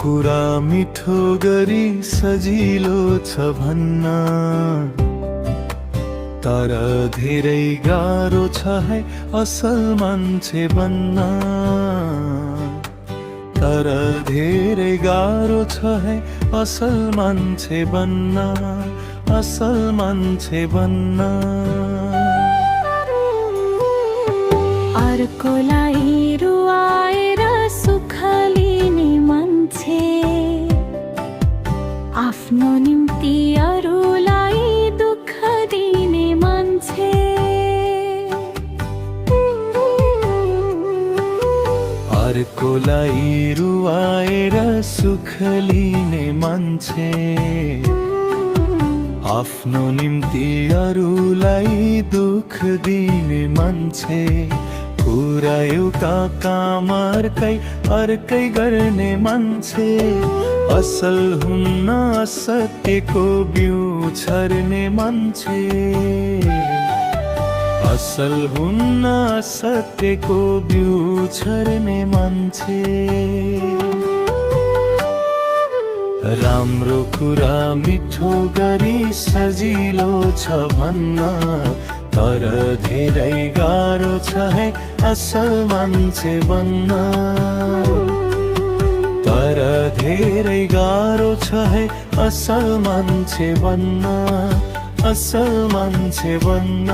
कुरा मिठो गरी सजिलो छ भन्न, तर धेरै गाह्रो छ है असल मान्छे बन्न। तर धेरै गाह्रो छ है असल मान्छे बन्न, असल मान्छे बन्न। अर्कोलाई रुवाएर सुख लिने मान्छे, आफ्नो निम्ति अरूलाई दुःख दिने मान्छे। अर्कोलाई रुवाएर सुख लिने मान्छे, आफ्नो निम्ति अरूलाई दुःख दिने मान्छे। कुरा एउटा काम अर्कै गर्ने मान्छे, असल हुन्न असत्यको बिउ छर्ने मान्छे। असल हुन्न असत्यको बिउ छर्ने मान्छे। राम्रो कुरा मिठो गरी सजिलो छ भन्न, तर धेरै गाह्रो छ है असल मान्छे बन्न। तर धेरै गाह्रो छ है असल मान्छे बन्न, असल मान्छे बन्न,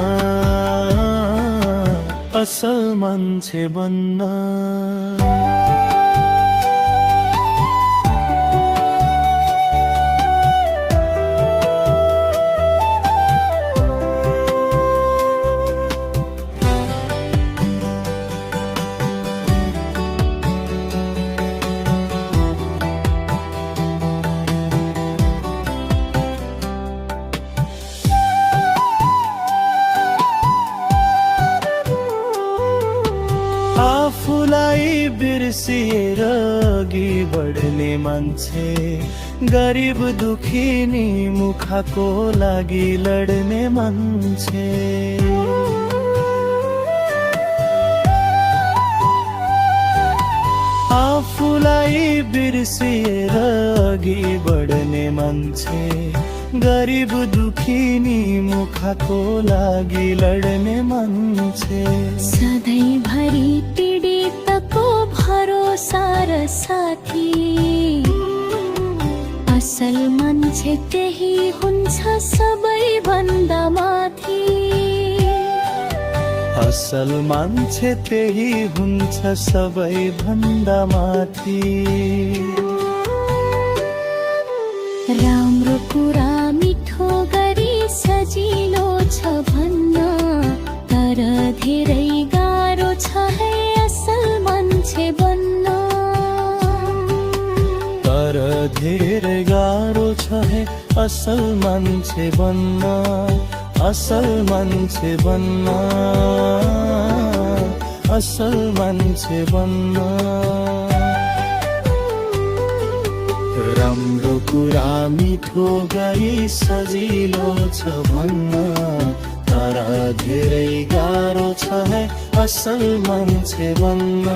असल मान्छे बन्न। आफूलाई बिर्सिएर अघि बढ्ने मान्छे, गरिब दुखी नि मुखको लागि लड्ने मान्छे। आफूलाई बिर्सिएर अघि बढ्ने मान्छे, गरिब दुखी नि मुखको लागि लड्ने मान्छे। सधैँभरि पीडितको भरोसा र साथी, असल मान्छे त्यही हुन्छ सबैभन्दा माथि। असल मान्छे त्यही हुन्छ सबैभन्दा माथि। राम्रो कुरा मिठो गरी सजिलो छ भन्न, तर धेरै गाह्रो छ है असल मान्छे बन्न। तर धेरै गाह्रो छ है असल मान्छे बन्न, असल मान्छे बन्न, असल मान्छे बन्न। राम्रो कुरा मिठो गरी सजिलो छ भन्न, तर धेरै गाह्रो छ है असल मान्छे बन्न।